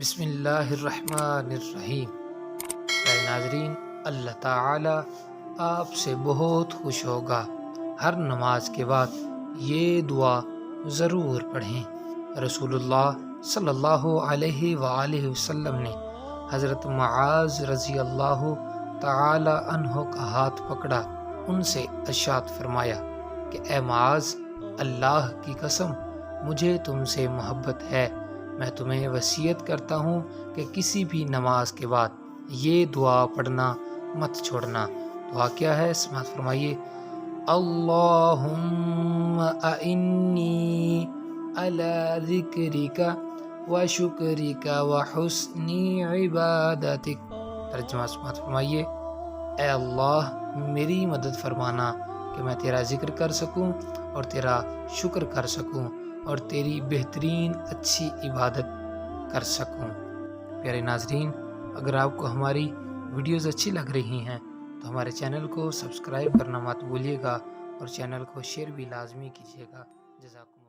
بسم اللہ الرحمن الرحیم۔ اے ناظرین، اللہ تعالی آپ سے بہت خوش ہوگا۔ ہر نماز کے بعد یہ دعا ضرور پڑھیں۔ رسول اللہ صلی اللہ علیہ وآلہ وسلم نے حضرت معاذ رضی اللہ تعالی عنہ کا ہاتھ پکڑا، ان سے ارشاد فرمایا کہ اے معاذ، اللہ کی قسم مجھے تم سے محبت ہے، میں تمہیں وصیت کرتا ہوں کہ کسی بھی نماز کے بعد یہ دعا پڑھنا مت چھوڑنا۔ دعا کیا ہے؟ سماعت فرمائیے۔ اللہم اعنی علی ذکرک و شکرک و حسن عبادتک۔ ترجمہ سماعت فرمائیے۔ اے اللہ، میری مدد فرمانا کہ میں تیرا ذکر کر سکوں اور تیرا شکر کر سکوں اور تیری بہترین اچھی عبادت کر سکوں۔ پیارے ناظرین، اگر آپ کو ہماری ویڈیوز اچھی لگ رہی ہیں تو ہمارے چینل کو سبسکرائب کرنا مت بھولیے گا اور چینل کو شیئر بھی لازمی کیجیے گا۔ جزاکم